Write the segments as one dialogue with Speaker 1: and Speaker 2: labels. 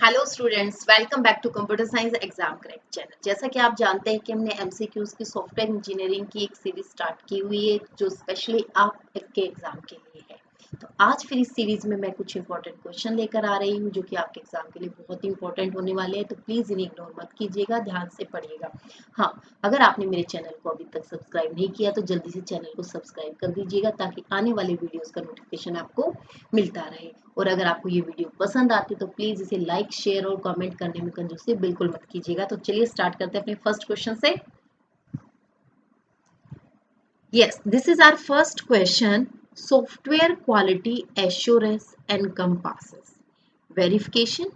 Speaker 1: Hello students, welcome back to computer science exam correct channel. जैसा कि आप जानते हैं कि हमने एमसीक्यूज की सॉफ्टवेयर इंजीनियरिंग की एक सीरीज स्टार्ट की हुई है जो स्पेशली आप के एग्जाम के लिए है। तो आज फिर इस सीरीज में मैं कुछ इंपॉर्टेंट क्वेश्चन लेकर आ रही हूँ जो कि आपके एग्जाम के लिए बहुत ही इंपॉर्टेंट होने वाले हैं। तो प्लीज इन्हें इग्नोर मत कीजिएगा, ध्यान से पढ़िएगा। हाँ, अगर आपने मेरे चैनल को अभी तक सब्सक्राइब नहीं किया तो जल्दी से चैनल को सब्सक्राइब कर दीजिएगा ताकि आने वाले वीडियोस का नोटिफिकेशन आपको मिलता रहे। और अगर आपको ये वीडियो पसंद आती तो प्लीज इसे लाइक, शेयर और कमेंट करने में कंजूसी बिल्कुल मत कीजिएगा। तो चलिए स्टार्ट करते हैं अपने फर्स्ट क्वेश्चन से। Yes, this is our first question. Software quality assurance encompasses verification,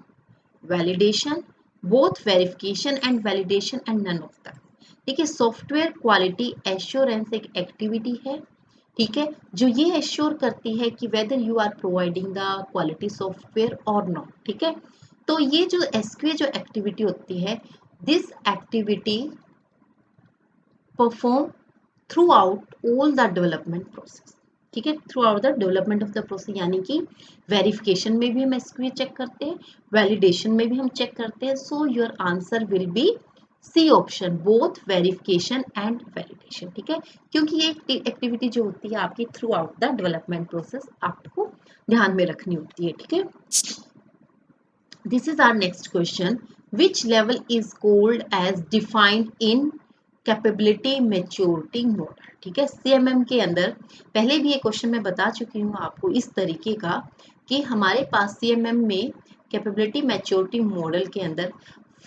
Speaker 1: validation, both verification and validation and none of them। देखिए, सॉफ्टवेयर क्वालिटी एश्योरेंस एक एक्टिविटी है, ठीक है, जो ये एश्योर करती है कि whether you are providing the quality software और नॉट। ठीक है, तो ये जो एसक्यूए जो एक्टिविटी होती है, this activity perform through out all the development process. ठीक है, through out the development of the process, यानी कि वेरिफिकेशन में भी हम एसक्यूए चेक करते हैं, वैलिडेशन में भी हम चेक करते हैं। So your answer will be C option, both verification and validation. ठीक है, क्योंकि ये एक्टिविटी जो होती है आपकी throughout the development process आपको ध्यान में रखनी होती है। ठीक है, this is our next question. Which level is called as defined in capability maturity model. ठीक है, सीएमएम के अंदर पहले भी ये क्वेश्चन मैं बता चुकी हूँ आपको इस तरीके का कि हमारे पास सीएमएम में कैपेबिलिटी मैच्योरिटी मॉडल के अंदर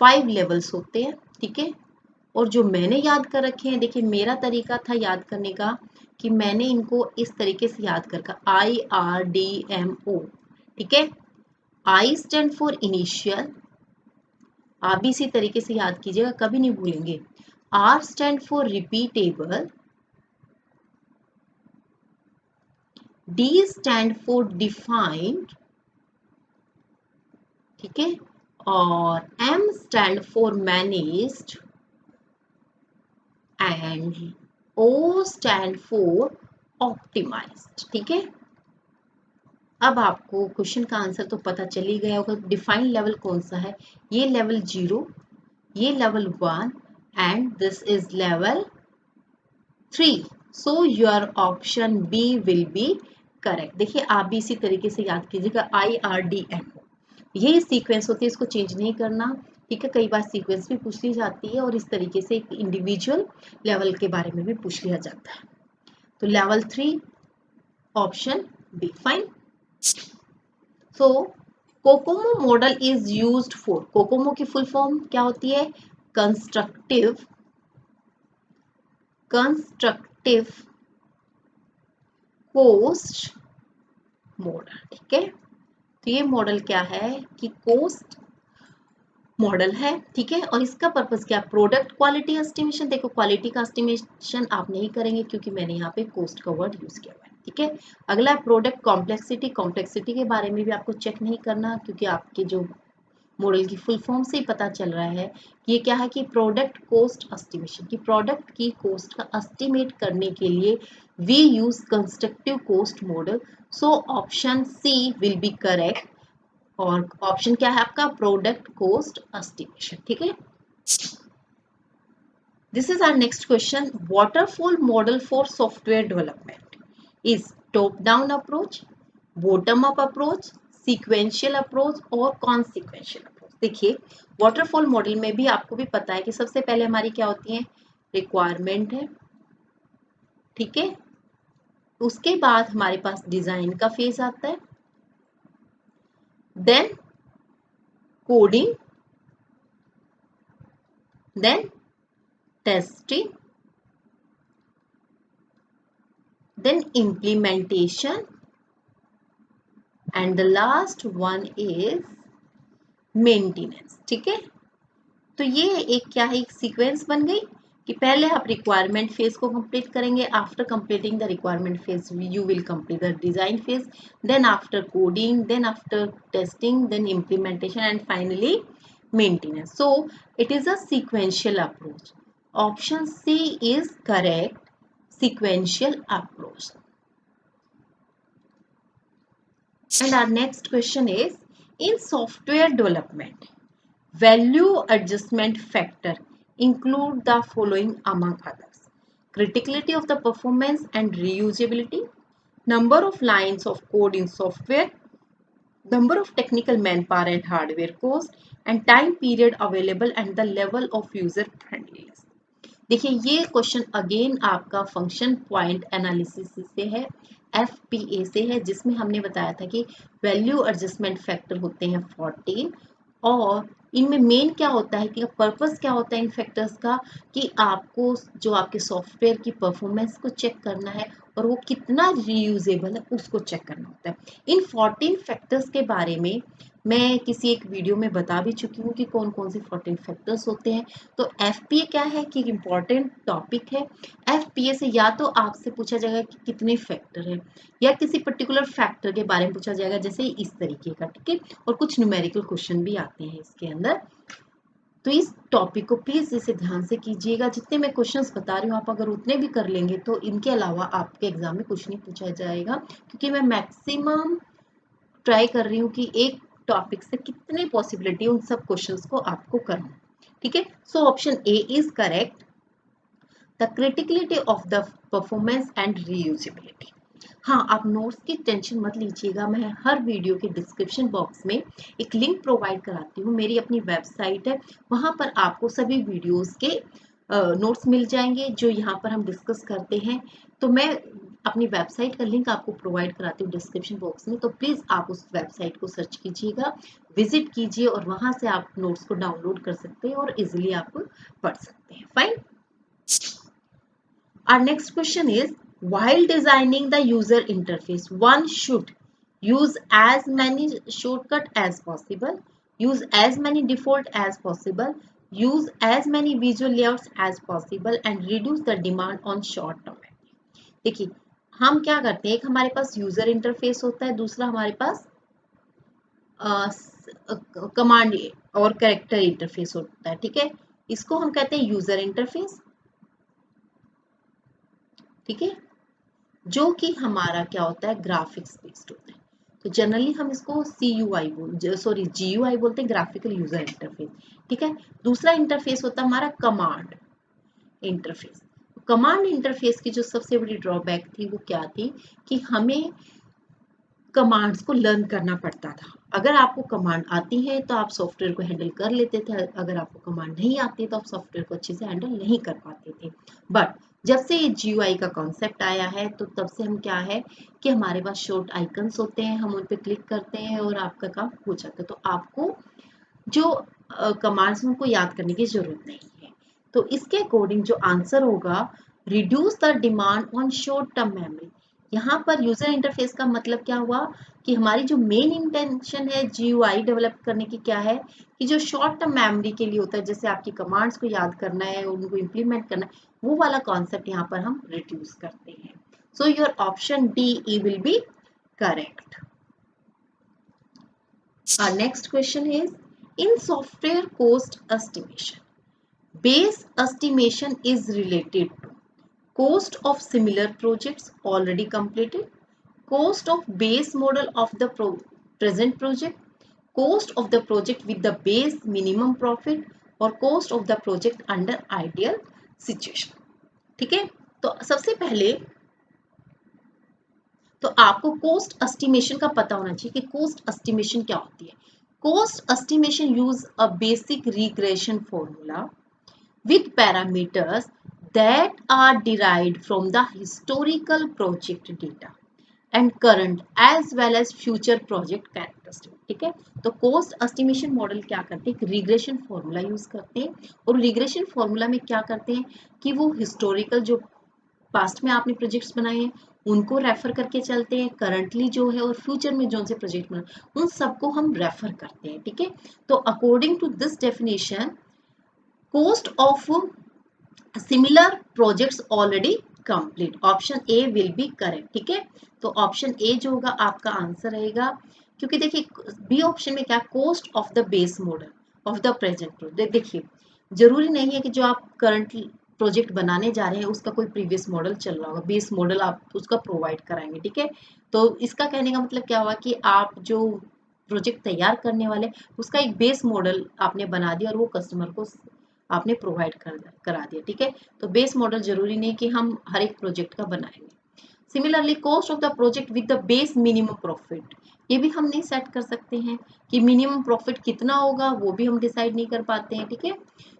Speaker 1: 5 लेवल्स होते हैं। ठीक है, और जो मैंने याद कर रखे हैं, देखिए मेरा तरीका था याद करने का कि मैंने इनको इस तरीके से याद कर IRDMO। ठीक है, आई स्टैंड फॉर इनिशियल, आप भी इसी तरीके से याद कीजिएगा, कभी नहीं भूलेंगे। R stand for repeatable, D stand for defined, ठीक है, और M stand for managed and O stand for optimized। ठीक है, अब आपको क्वेश्चन का आंसर तो पता चल ही गया होगा। डिफाइंड लेवल कौन सा है? ये लेवल 0, ये level 1 and this is level 3। So your option B will be correct. देखिए, आप भी इसी तरीके से याद कीजिएगा, IRDMO यही सीक्वेंस होती है, इसको चेंज नहीं करना। ठीक है, कई बार सीक्वेंस भी पूछ ली जाती है और इस तरीके से एक इंडिविजुअल लेवल के बारे में भी पूछ लिया जाता है। तो level 3 option B, fine. So COCOMO model is used for, COCOMO की फुल फॉर्म क्या होती है? Constructive cost model. ठीक है, तो ये मॉडल क्या है कि कोस्ट मॉडल है। ठीक है, और इसका पर्पस क्या? Product quality estimation. देखो, क्वालिटी का एस्टिमेशन आप नहीं करेंगे क्योंकि मैंने यहाँ पे कोस्ट का वर्ड यूज किया हुआ है। ठीक है, अगला प्रोडक्ट कॉम्प्लेक्सिटी। कॉम्प्लेक्सिटी के बारे में भी आपको चेक नहीं करना क्योंकि आपके जो मॉडल की फुल फॉर्म से ही पता चल रहा है कि ये क्या है कि प्रोडक्ट कॉस्ट एस्टिमेशन, की प्रोडक्ट की कॉस्ट का एस्टिमेट करने के लिए we use constructive cost model. So option C will be correct. और ऑप्शन क्या है आपका? Product cost estimation. ठीक है, this is our next question. Waterfall model for software development is top down approach, bottom up approach, sequential approach और consequential approach. देखिए, waterfall model में भी आपको भी पता है कि सबसे पहले हमारी क्या होती है? रिक्वायरमेंट है। ठीक है, उसके बाद हमारे पास डिजाइन का फेज आता है, then coding, then testing, then implementation and the last one is maintenance। ठीक है, तो ये एक क्या है? एक सीक्वेंस बन गई कि पहले आप रिक्वायरमेंट फेज को कंप्लीट करेंगे, after completing the requirement phase you will complete the design phase, then after coding, then after testing, then implementation and finally maintenance. So it is a sequential approach. Option C is correct, sequential approach। And our next question is, In software development, value adjustment factor include the following among others: criticality of the performance and reusability, number of lines of code in software, number of technical manpower and hardware cost, and time period available and the level of user friendliness. देखिए ये question again आपका function point analysis से है, FPA से है, जिसमें हमने बताया था कि वैल्यू एडजस्टमेंट फैक्टर होते हैं 14 और इनमें मेन क्या होता है कि पर्पस क्या होता है इन फैक्टर्स का कि आपको जो आपके सॉफ्टवेयर की परफॉर्मेंस को चेक करना है और वो कितना रीयूजेबल है उसको चेक करना होता है। इन 14 फैक्टर्स के बारे में मैं किसी एक वीडियो में बता भी चुकी हूँ कि कौन कौन से 14 फैक्टर्स होते हैं। तो एफपीए क्या है कि इम्पॉर्टेंट टॉपिक है। एफपीए से या तो आपसे पूछा जाएगा कि कितने फैक्टर है या किसी पर्टिकुलर फैक्टर के बारे में पूछा जाएगा, जैसे इस तरीके का, ठीक है। और कुछ न्यूमेरिकल क्वेश्चन भी आते हैं इसके अंदर। तो इस टॉपिक को प्लीज इसे ध्यान से कीजिएगा। जितने मैं क्वेश्चंस बता रही हूँ आप अगर उतने भी कर लेंगे तो इनके अलावा आपके एग्जाम में कुछ नहीं पूछा जाएगा, क्योंकि मैं मैक्सिमम ट्राई कर रही हूँ कि एक टॉपिक से कितने पॉसिबिलिटी उन सब क्वेश्चंस को आपको करना, ठीक है। So option A is correct, the criticality of the performance and reusability. हाँ, आप नोट्स की टेंशन मत लीजिएगा, मैं हर वीडियो के डिस्क्रिप्शन बॉक्स में एक लिंक प्रोवाइड कराती हूँ, मेरी अपनी वेबसाइट है, वहाँ पर आपको सभी वीडियोस के नोट्स मिल जाएंगे जो यहाँ पर हम डिस्कस करते हैं। तो मैं अपनी वेबसाइट का लिंक आपको प्रोवाइड कराती हूँ डिस्क्रिप्शन बॉक्स में, तो प्लीज़ आप उस वेबसाइट को सर्च कीजिएगा, विजिट कीजिए और वहाँ से आप नोट्स को डाउनलोड कर सकते हैं और इजिली आप पढ़ सकते हैं। Fine. Our next question is, while designing the user interface, one should use as many shortcuts as possible, use as many default as possible, use as many visual layouts as possible and reduce the demand on short term memory। देखिए हम क्या करते हैं, एक हमारे पास user interface होता है, दूसरा हमारे पास कमांड और कैरेक्टर इंटरफेस होता है, ठीक है। इसको हम कहते हैं यूजर इंटरफेस, ठीक है, जो कि हमारा क्या होता है ग्राफिक्स बेस्ड होता है। तो जनरली हम इसको GUI बोलते हैं, ग्राफिकल यूजर इंटरफेस, ठीक है। दूसरा इंटरफेस होता है हमारा कमांड इंटरफेस। कमांड इंटरफेस की जो सबसे बड़ी ड्रॉबैक थी वो क्या थी कि हमें कमांड्स को लर्न करना पड़ता था। अगर आपको कमांड आती है तो आप सॉफ्टवेयर को हैंडल कर लेते थे, अगर आपको कमांड नहीं आती है तो आप सॉफ्टवेयर को अच्छे से हैंडल नहीं कर पाते थे। बट जब से ये GUI का कॉन्सेप्ट आया है तो तब से हम क्या है कि हमारे पास शॉर्ट आइकन्स होते हैं, हम उन पर क्लिक करते हैं और आपका काम हो जाता है। तो आपको जो कमांड्स उनको याद करने की जरूरत नहीं है। तो इसके अकॉर्डिंग जो आंसर होगा, reduce the demand on short term memory. यहाँ पर यूजर इंटरफेस का मतलब क्या हुआ कि हमारी जो मेन इंटेंशन है GUI डेवलप करने की क्या है कि जो शॉर्ट टर्म मेमोरी के लिए होता है, जैसे आपकी कमांड्स को याद करना है, उनको इम्प्लीमेंट करना है, वो वाला कॉन्सेप्ट यहाँ पर हम रिड्यूस करते हैं। So your option D will be correct. Our next question is, in software cost estimation, base estimation is related to cost of similar projects already completed, cost of base model of the present project, cost of the project with the base minimum profit और cost of the project under ideal situation। ठीक है, तो सबसे पहले तो आपको coast estimation का पता होना चाहिए कि कोस्ट एस्टिमेशन क्या होती है। Cost estimation use a basic regression formula with parameters that are derived from the historical project data and current as well as future project characteristics। ठीक है, तो कोस्ट एस्टिमेशन मॉडल क्या करते हैं, एक रिग्रेशन फॉर्मूला यूज करते हैं और रिग्रेशन फॉर्मूला में क्या करते हैं कि वो हिस्टोरिकल जो पास्ट में आपने प्रोजेक्ट्स बनाए हैं उनको रेफर करके चलते हैं, करंटली जो है और फ्यूचर में जो से प्रोजेक्ट बना उन सबको हम रेफर करते हैं। ठीक है, तो according to this definition cost of similar projects already complete, option A will be correct. ठीक है, तो ऑप्शन ए जो होगा आपका आंसर रहेगा, क्योंकि देखिए बी ऑप्शन में क्या, cost of the base model of the present project. देखिए जरूरी नहीं है कि जो आप करंट प्रोजेक्ट बनाने जा रहे हैं उसका कोई प्रीवियस मॉडल चल रहा होगा, बेस मॉडल आप उसका प्रोवाइड कराएंगे। ठीक है, तो इसका कहने का मतलब क्या हुआ कि आप जो प्रोजेक्ट तैयार करने वाले उसका एक बेस मॉडल आपने बना दिया और वो कस्टमर को आपने प्रोवाइड करा दिया। ठीक है, तो बेस मॉडल जरूरी नहीं कि हम हर एक प्रोजेक्ट का बनाएंगे। Similarly cost of the project with the base minimum profit, ये भी हम नहीं सेट कर सकते हैं कि मिनिमम प्रॉफिट कितना होगा, वो भी हम डिसाइड नहीं कर पाते हैं। ठीक है,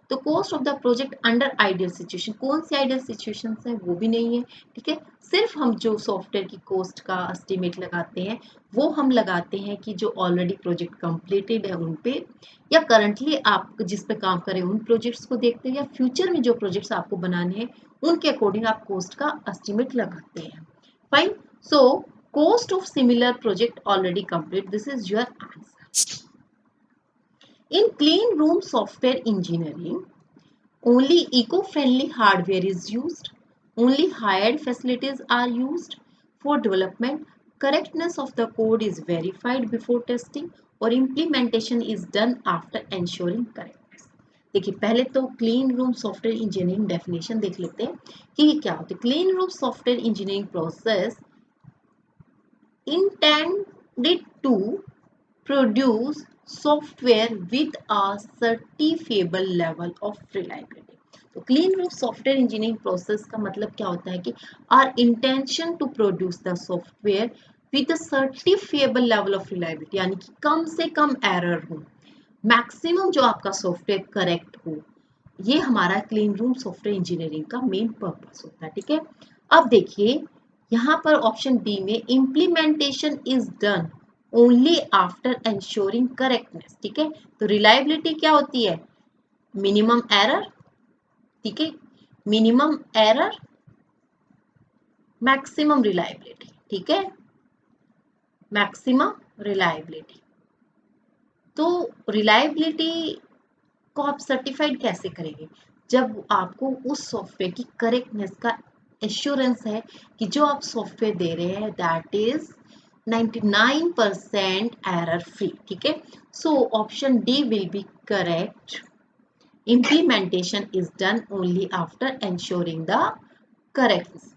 Speaker 1: तो cost of the project under ideal situation, कौन सी आइडियल सिचुएशन है वो भी नहीं है। ठीक है, सिर्फ हम जो सॉफ्टवेयर की कॉस्ट का एस्टिमेट लगाते हैं वो हम लगाते हैं कि जो ऑलरेडी प्रोजेक्ट कंप्लीटेड है उन पे, या करंटली आप जिस पे काम करें उन प्रोजेक्ट्स को देखते हैं, या फ्यूचर में जो प्रोजेक्ट्स आपको बनाने हैं उनके अकॉर्डिंग आप कॉस्ट का एस्टिमेट लगाते हैं। Fine. So, cost of similar project already complete. This is your answer. In clean room software engineering, only eco-friendly hardware is used. Only hired facilities are used for development. Correctness of the code is verified before testing और implementation is done after ensuring correctness. देखिए पहले तो clean room software engineering definition देख लेते हैं कि ये क्या होता है। Clean room software engineering process intended to produce software with a certifiable level of reliability. तो clean room software engineering process का मतलब क्या होता है कि our intention to produce the software with a certifiable level of reliability, यानी कि कम से कम एरर हो, मैक्सिमम जो आपका सॉफ्टवेयर करेक्ट हो, ये हमारा क्लीन रूम सॉफ्टवेयर इंजीनियरिंग का मेन पर्पस होता है। ठीक है, अब देखिए यहाँ पर ऑप्शन बी में implementation is done only after ensuring correctness. ठीक है, तो रिलायबिलिटी क्या होती है, मिनिमम एरर। ठीक है, मिनिमम एरर मैक्सिमम रिलायबिलिटी। ठीक है, मैक्सिमम रिलायबिलिटी। तो रिलायबिलिटी को आप सर्टिफाइड कैसे करेंगे, जब आपको उस सॉफ्टवेयर की करेक्टनेस का एश्योरेंस है कि जो आप सॉफ्टवेयर दे रहे हैं दैट इज 99% एरर फ्री। ठीक है, so option D will be correct. Implementation is done only after ensuring the correctness.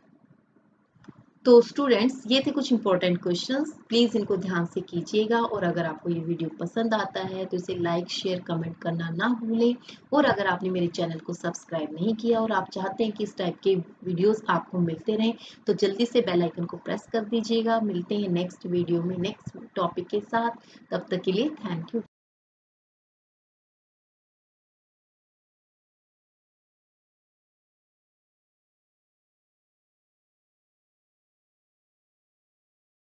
Speaker 1: तो स्टूडेंट्स ये थे कुछ इंपॉर्टेंट क्वेश्चंस, प्लीज़ इनको ध्यान से कीजिएगा और अगर आपको ये वीडियो पसंद आता है तो इसे लाइक शेयर कमेंट करना ना भूलें। और अगर आपने मेरे चैनल को सब्सक्राइब नहीं किया और आप चाहते हैं कि इस टाइप के वीडियोस आपको मिलते रहें तो जल्दी से बेल आइकन को प्रेस कर दीजिएगा। मिलते हैं नेक्स्ट वीडियो में नेक्स्ट टॉपिक के साथ, तब तक के लिए थैंक यू।